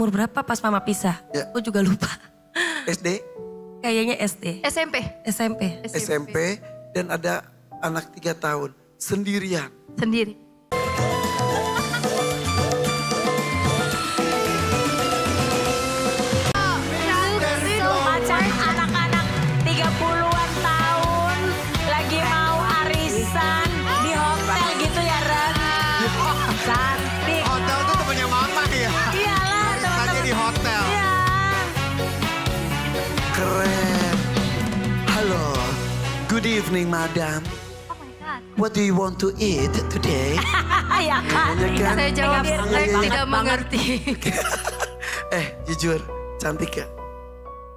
umur berapa pas mama pisah? Ya. Aku juga lupa. SD, Kayaknya SD. SMP. SMP. SMP, dan ada anak 3 tahun. Sendirian. Sendiri. Pacar anak-anak 30-an tahun lagi mau arisan di hotel gitu ya Ren. Cantik. Hotel tuh temennya mama ya. Iyalah Arisannya teman-teman. di hotel. Iya. Keren. Halo. Good evening, madam. Oh my God. What do you want to eat today? Ya kan. Ya kan? Saya jawab, Iya, saya iya. tidak mengerti. Jujur, cantik ya?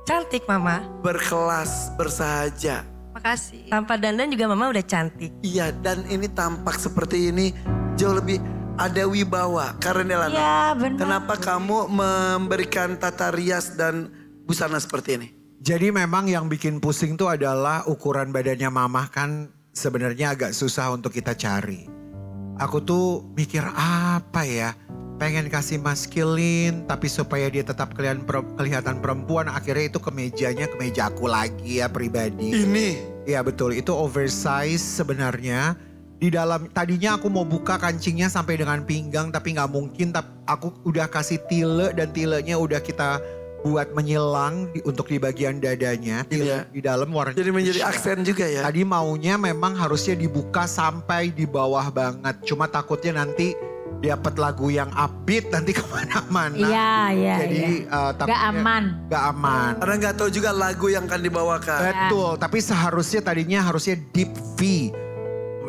Cantik mama. Berkelas, bersahaja. Makasih. Tanpa dandan juga mama udah cantik. Iya, dan ini tampak seperti ini jauh lebih ada wibawa. Karena Delana, Iya benar. kenapa kamu memberikan tata rias dan busana seperti ini? Jadi memang yang bikin pusing tuh adalah ukuran badannya mama kan sebenarnya agak susah untuk kita cari. Aku tuh mikir apa ya, pengen kasih maskulin tapi supaya dia tetap kelihatan perempuan. Akhirnya itu kemeja aku lagi ya pribadi. Ini. Iya betul, itu oversize sebenarnya. Di dalam, tadinya aku mau buka kancingnya sampai dengan pinggang tapi nggak mungkin. Aku udah kasih tile dan tilenya udah kita buat menyilang untuk di bagian dadanya. Iya. Di dalam warna. Jadi menjadi aksen juga ya. Tadi maunya memang harusnya dibuka sampai di bawah banget. Cuma takutnya nanti dapat lagu yang upbeat nanti kemana-mana. Iya, iya. Jadi Gak aman. Gak aman. Karena nggak tahu juga lagu yang akan dibawakan. Betul, tapi seharusnya tadinya harusnya deep V.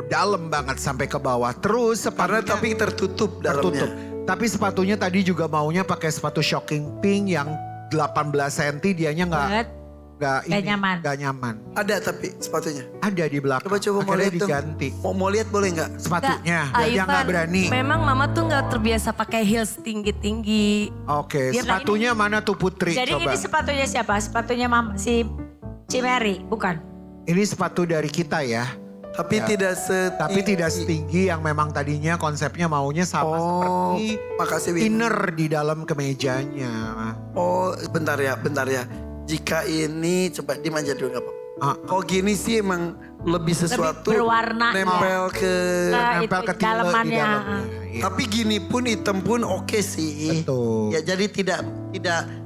Dalam banget sampai ke bawah. Terus Karena sepatunya tapi tertutup dalamnya. tertutup. Tapi sepatunya tadi juga maunya pakai sepatu shocking pink yang 18 cm dianya Banget. Gak nyaman. Gak nyaman. Ada tapi sepatunya. Ada di belakang. Coba mau Akhirnya lihat dong. diganti. Mau lihat boleh nggak? Sepatunya, Nggak, yang gak Ivan, berani. Memang mama tuh gak terbiasa pakai heels tinggi-tinggi. Oke, Dia sepatunya mana tuh Putri? Jadi Coba. ini sepatunya siapa? Sepatunya si Cimeri, bukan? Ini sepatu dari kita ya. Tapi Ya. tidak Tidak setinggi yang memang tadinya konsepnya maunya sama seperti makasih Win. inner di dalam kemejanya. Oh, bentar ya. Jika ini coba dimanja dulu nggak apa-apa. Kok gini sih emang lebih sesuatu berwarna. nempel ke. Nempel itu ke tile di dalemannya. dalamnya. Iya. Tapi gini pun hitam pun oke sih. Betul. Ya jadi tidak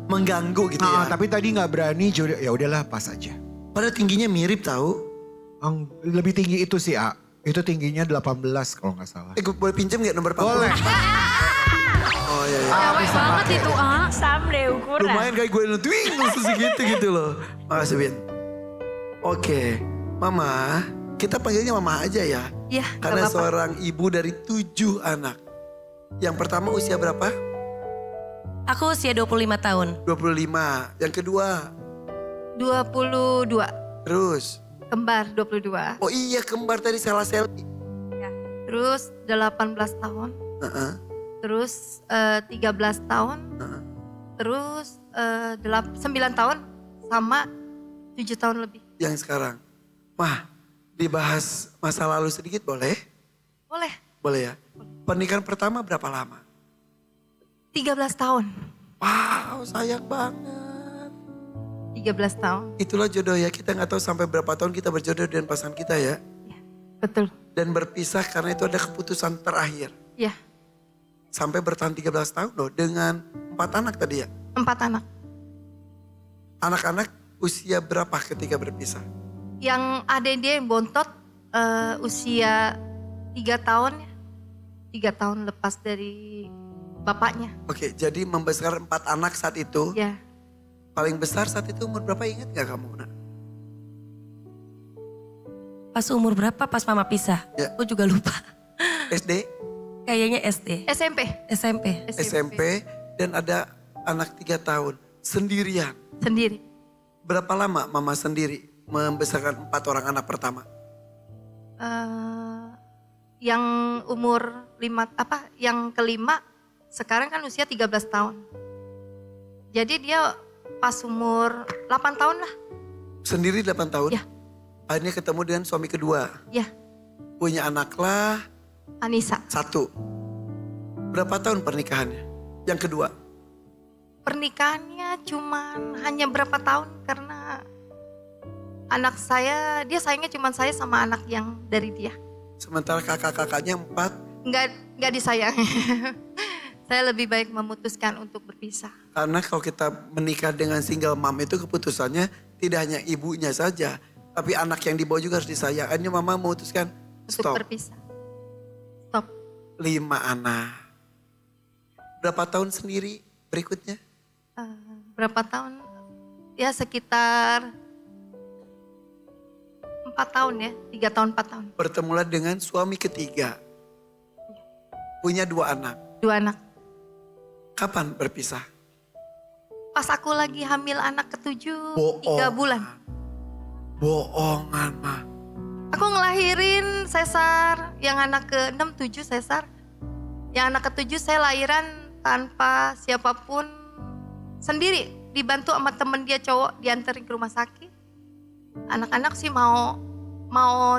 mengganggu gitu ya. Tapi tadi nggak berani, ya udahlah pas aja. Padahal tingginya mirip tahu. Lebih tinggi itu sih, A. Itu tingginya 18 kalau nggak salah. Gue boleh pinjam nggak nomor panggung? Boleh. Oh iya. Cewek banget itu Sam deh ukuran. Lumayan kayak gue nutwing langsung segitu gitu loh. Makasih Win. Oke, Mama, kita panggilnya Mama aja ya. Iya. Karena gak apa-apa. seorang ibu dari 7 anak. Yang pertama usia berapa? Aku usia 25 tahun. 25. Yang kedua, 22. terus. Kembar 22. Oh iya kembar tadi salah selfie. Ya. Terus 18 tahun. Heeh. Terus 13 tahun. Terus 9 tahun sama 7 tahun lebih. Yang sekarang. Wah, dibahas masa lalu sedikit boleh? Boleh. Boleh ya. Pernikahan pertama berapa lama? 13 tahun. Wow, sayang banget. 13 tahun. Itulah jodoh ya, kita nggak tahu sampai berapa tahun kita berjodoh dengan pasangan kita ya. Betul. Dan berpisah karena itu ada keputusan terakhir. Ya. Sampai bertahan 13 tahun loh dengan 4 anak tadi ya. 4 anak. Anak-anak usia berapa ketika berpisah? Yang adik dia yang bontot usia 3 tahun ya. 3 tahun lepas dari bapaknya. Oke, jadi membesarkan 4 anak saat itu. Ya. Paling besar saat itu umur berapa ingat gak kamu? Nak? Pas umur berapa pas mama pisah? Ya. Aku juga lupa. SD, Kayaknya SD. SMP. SMP. SMP, dan ada anak 3 tahun. Sendirian. Sendiri. Berapa lama mama sendiri membesarkan 4 orang anak pertama? Yang umur yang kelima sekarang kan usia 13 tahun. Jadi dia pas umur 8 tahun lah. Sendiri 8 tahun? Ya. Akhirnya ketemu dengan suami kedua. Ya, Punya anaklah Anissa. 1. Berapa tahun pernikahannya? Yang kedua? Pernikahannya cuman hanya berapa tahun karena anak saya, dia sayangnya cuman saya sama anak yang dari dia. Sementara kakak-kakaknya 4. Enggak disayang. Saya lebih baik memutuskan untuk berpisah. Karena kalau kita menikah dengan single mom itu keputusannya tidak hanya ibunya saja. Tapi anak yang dibawa juga harus disayang. Akhirnya mama memutuskan Untuk stop. berpisah. Stop. 5 anak. Berapa tahun sendiri berikutnya? Berapa tahun? Ya sekitar 4 tahun ya. 3 tahun 4 tahun. Bertemulah dengan suami ketiga. Punya 2 anak. 2 anak. Kapan berpisah? Pas aku lagi hamil anak ke-7, 3 Bohong. bulan. Bohongan mah. Aku ngelahirin sesar, yang anak ke-6, 7 sesar. Yang anak ke-7 saya lahiran tanpa siapapun, sendiri. Dibantu sama temen dia cowok, dianterin ke rumah sakit. Anak-anak sih mau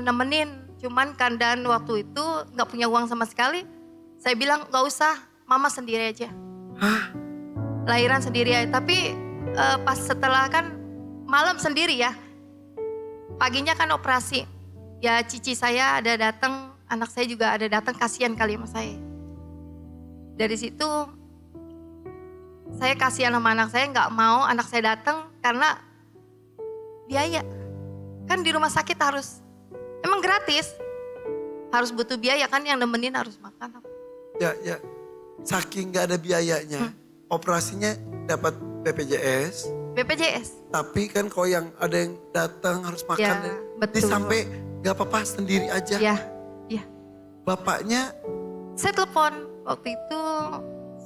nemenin, cuman keadaan waktu itu gak punya uang sama sekali. Saya bilang gak usah, mama sendiri aja. Hah? Lahiran sendiri aja, tapi pas setelah kan malam sendiri ya. Paginya kan operasi. Ya cici saya ada datang, anak saya juga ada datang, kasihan kali sama saya. Dari situ saya kasihan sama anak saya, nggak mau anak saya datang karena biaya. Kan di rumah sakit harus, emang gratis, harus butuh biaya kan, yang nemenin harus makan. Ya. Saking gak ada biayanya. Operasinya dapat BPJS. BPJS. Tapi kan kalau yang ada yang datang harus makan. Ya, betul. Dia sampai gak apa-apa sendiri aja. Ya. Bapaknya Saya telepon waktu itu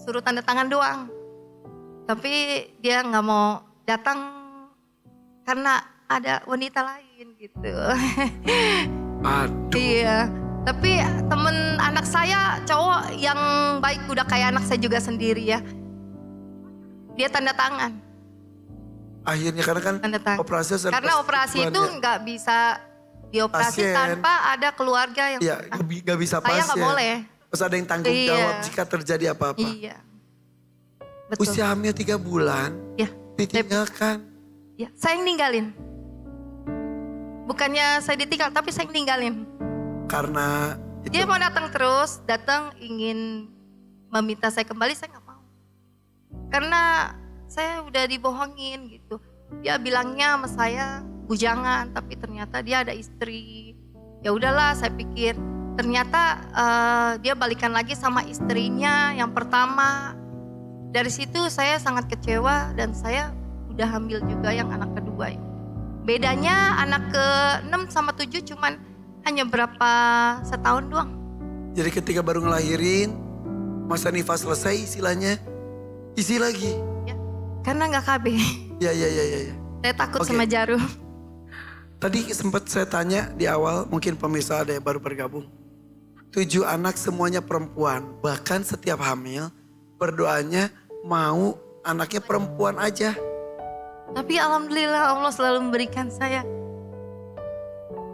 suruh tanda tangan doang. Tapi dia nggak mau datang karena ada wanita lain gitu. aduh. Iya. Tapi temen anak saya cowok yang baik, udah kayak anak saya juga sendiri ya. Dia tanda tangan. Akhirnya karena kan Tanda tangan. operasi Karena operasi itu nggak bisa dioperasi Pasien. tanpa ada keluarga yang ya gak bisa saya pasien. nggak boleh. Terus ada yang tanggung Iya. jawab jika terjadi apa-apa. Iya. Betul. Usia hamil 3 bulan Ya. ditinggalkan. Ya, saya yang ninggalin. Bukannya saya ditinggal, tapi saya yang ninggalin. Karena itu Dia mau datang terus, datang ingin meminta saya kembali, saya nggak mau. Karena saya udah dibohongin gitu. Dia bilangnya sama saya bujangan, tapi ternyata dia ada istri. Ya udahlah, saya pikir ternyata dia balikan lagi sama istrinya yang pertama. Dari situ saya sangat kecewa dan saya udah hamil juga yang anak kedua ini. Bedanya anak ke-6 sama 7 cuman hanya berapa setahun doang. jadi ketika baru ngelahirin, masa nifas selesai istilahnya, isi lagi. Ya, karena nggak KB. Ya. Saya takut Oke. sama jarum. Tadi sempat saya tanya di awal, mungkin pemirsa ada yang baru bergabung. 7 anak semuanya perempuan, bahkan setiap hamil berdoanya mau anaknya perempuan aja. Tapi alhamdulillah Allah selalu memberikan saya.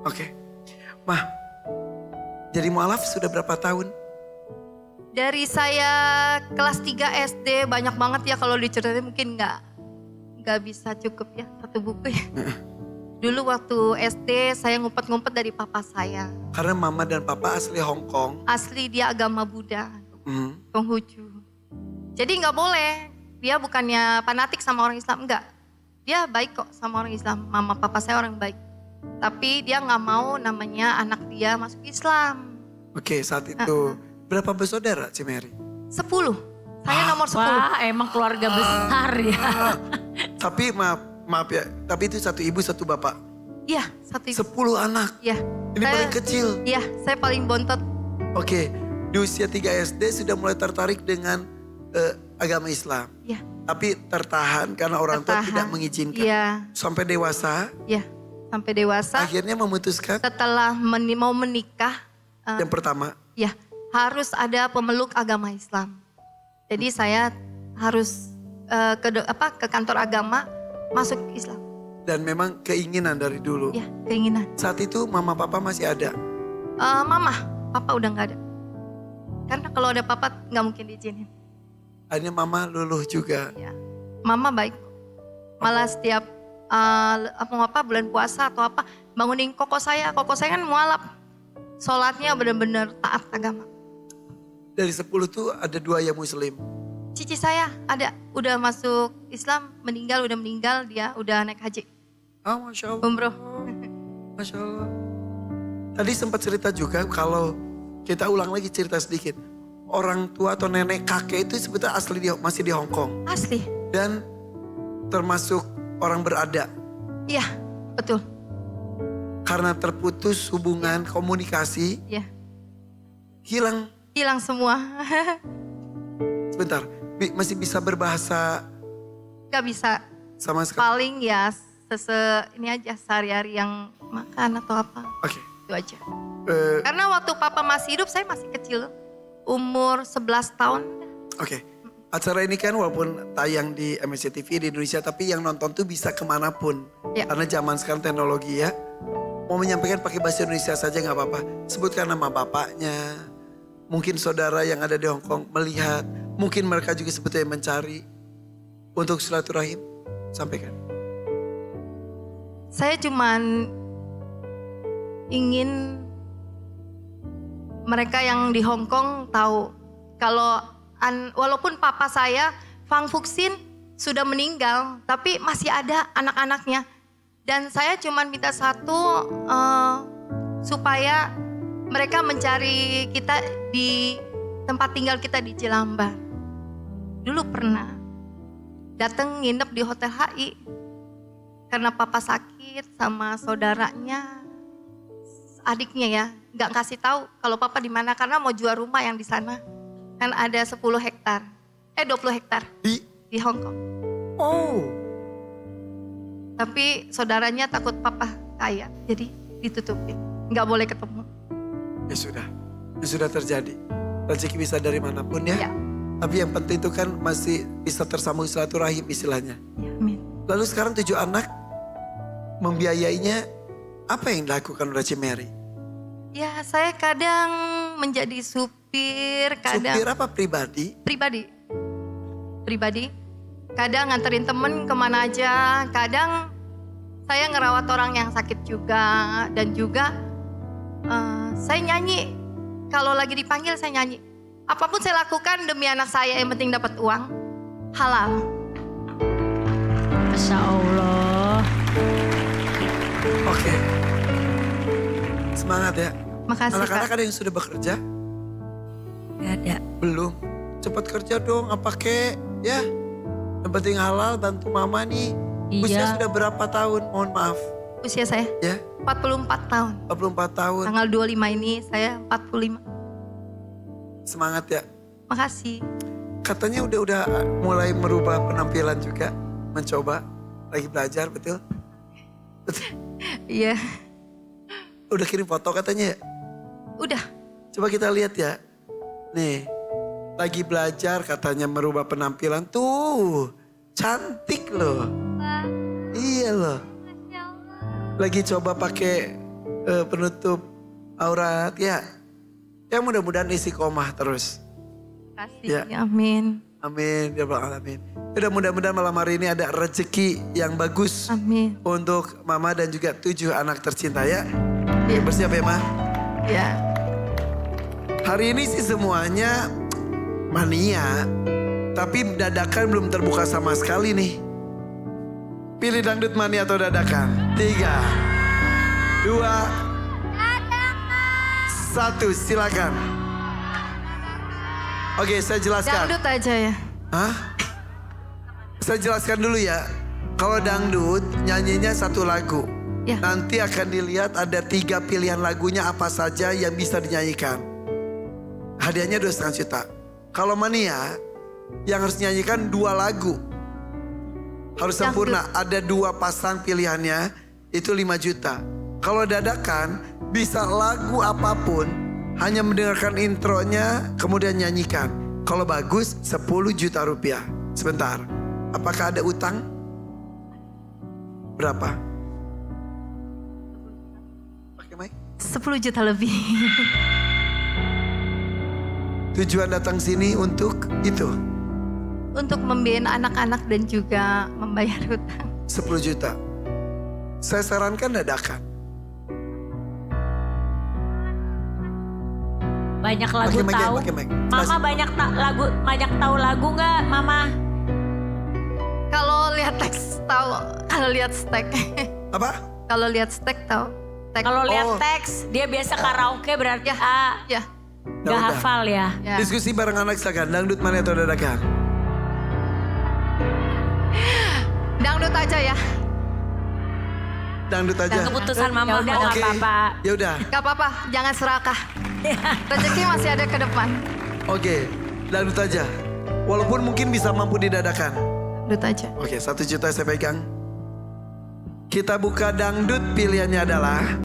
Oke. Mah, jadi mualaf sudah berapa tahun? Dari saya kelas 3 SD banyak banget ya, kalau diceritain mungkin nggak bisa cukup ya satu buku ya. Dulu waktu SD saya ngumpet-ngumpet dari papa saya. Karena mama dan papa asli Hong Kong. Asli dia agama Buddha, Mhm. Konghucu. Jadi nggak boleh, dia bukannya fanatik sama orang Islam, enggak. Dia baik kok sama orang Islam, mama papa saya orang baik. Tapi dia nggak mau namanya anak dia masuk Islam. Oke, saat itu berapa bersaudara Cimeri? 10, saya nomor 10. Wah, emang keluarga besar ya. Tapi maaf ya, tapi itu satu ibu satu bapak. Iya, satu ibu. 10 anak. Iya. Ini paling kecil. Iya, saya paling bontot. Oke, di usia 3 SD sudah mulai tertarik dengan agama Islam. Iya. Tapi tertahan karena orang tua Tertahan. tidak mengizinkan. Iya, Sampai dewasa, iya. Sampai dewasa, akhirnya memutuskan setelah mau menikah, yang pertama. ya harus ada pemeluk agama Islam. Jadi saya harus ke kantor agama masuk Islam. Dan memang keinginan dari dulu. Ya, keinginan. Saat itu mama papa masih ada. Mama, papa udah nggak ada. Karena kalau ada papa nggak mungkin diizinin. Akhirnya mama luluh juga. Ya. Mama baik. Malah setiap bulan puasa atau apa, bangunin koko saya kan mualaf. Sholatnya benar-benar taat agama. Dari 10 tuh ada 2 yang muslim. Cici saya ada, udah masuk Islam, udah meninggal, dia udah naik haji. Ah, Masya Allah. Umroh. Masya Allah. Tadi sempat cerita juga kalau kita ulang lagi cerita sedikit. Orang tua atau nenek kakek itu sebetulnya asli masih di Hong Kong. Asli. Dan termasuk orang berada. Iya, betul. Karena terputus hubungan komunikasi, Iya. hilang semua. sebentar. Masih bisa berbahasa Gak bisa. sama sekali. Paling ya ini aja sehari-hari yang makan atau apa. Oke. Itu aja. Eh, Karena waktu papa masih hidup saya masih kecil. Umur 11 tahun. Oke. Acara ini kan walaupun tayang di MSC TV di Indonesia, tapi yang nonton tuh bisa kemanapun. Ya. Karena zaman sekarang teknologi ya. Mau menyampaikan pakai bahasa Indonesia saja nggak apa-apa. Sebutkan nama bapaknya. Mungkin saudara yang ada di Hong Kong melihat. Mungkin mereka juga sebetulnya mencari. Untuk silaturahim. Sampaikan. Saya cuman ingin mereka yang di Hong Kong tahu kalau walaupun papa saya Fang Fuxin sudah meninggal, tapi masih ada anak-anaknya. Dan saya cuman minta satu, supaya mereka mencari kita di tempat tinggal kita di Jelambar. Dulu pernah datang nginep di Hotel HI karena papa sakit sama saudaranya, adiknya ya, nggak kasih tahu kalau papa di mana karena mau jual rumah yang di sana. Kan ada 20 hektar di Hong Kong. Oh. Tapi saudaranya takut papa kaya, jadi ditutupin. Nggak boleh ketemu. Ya sudah. Itu sudah terjadi. Rezeki bisa dari manapun ya. Ya. Tapi yang penting itu kan masih bisa tersambung silaturahim istilahnya. Ya, amin. Lalu sekarang 7 anak membiayainya, apa yang dilakukan oleh Cimeri? Ya saya kadang menjadi supir, kadang Supir apa pribadi? pribadi. Kadang nganterin temen kemana aja, kadang saya ngerawat orang yang sakit juga. Dan juga saya nyanyi, kalau lagi dipanggil saya nyanyi. Apapun saya lakukan demi anak saya, yang penting dapat uang, halal. Masya Allah. Oke. Semangat ya. Makasih Anak-anak Pak. ada yang sudah bekerja? Gak ada. Belum. Cepat kerja dong, apa kek ya. Yang penting halal, bantu mama nih. Iya. Usia sudah berapa tahun? Mohon maaf. Usia saya Ya, 44 tahun. 44 tahun. Tanggal 25 ini saya 45. Semangat ya. Makasih. Katanya udah mulai merubah penampilan juga. Mencoba. Lagi belajar, betul? Betul. Iya, Udah kirim foto katanya ya? udah. Coba kita lihat ya. Nih, lagi belajar katanya merubah penampilan. Tuh, cantik loh. Iya loh. Lagi coba pakai penutup aurat ya. Ya mudah-mudahan istiqomah terus. Makasih, Ya. amin. Amin, ya Rabbal alamin. Udah mudah-mudahan malam hari ini ada rezeki yang bagus. Amin. Untuk mama dan juga 7 anak tercinta ya. Oke, bersiap ya ma. Ya. Hari ini sih semuanya mania. Tapi dadakan belum terbuka sama sekali nih. Pilih dangdut mania atau dadakan. 3, 2, 1, silakan. Oke, saya jelaskan. Dangdut aja ya. Hah? Saya jelaskan dulu ya. Kalau dangdut nyanyinya 1 lagu. Ya. Nanti akan dilihat ada 3 pilihan lagunya apa saja yang bisa dinyanyikan. Hadiahnya 2,5 juta. Kalau mania yang harus nyanyikan 2 lagu. Harus sempurna. Ada 2 pasang pilihannya itu 5 juta. Kalau dadakan bisa lagu apapun. Hanya mendengarkan intronya kemudian nyanyikan. Kalau bagus 10 juta rupiah. Sebentar. Apakah ada utang? Berapa? Pakai mic? 10 juta lebih. Tujuan datang sini untuk itu. untuk membiayai anak-anak dan juga membayar hutang. 10 juta. Saya sarankan dadakan. Banyak lagu tahu. Mama banyak tahu lagu nggak, Mama? Kalau lihat teks tahu, kalau lihat stek. Apa? Kalau lihat stek tahu. Kalau lihat teks, dia biasa karaoke berarti Ya. Gak hafal ya. Diskusi bareng anak silakan. Dangdut mana atau dadakan? Dangdut aja ya. Dangdut aja. Dan keputusan mama. Ya udah nggak Oke. apa-apa. Ya udah. Gak apa-apa, jangan serakah. Rezeki masih ada ke depan. Oke, dangdut aja. Walaupun mungkin bisa mampu didadakan. Dangdut aja. Oke, 1 juta saya pegang. Kita buka dangdut, pilihannya adalah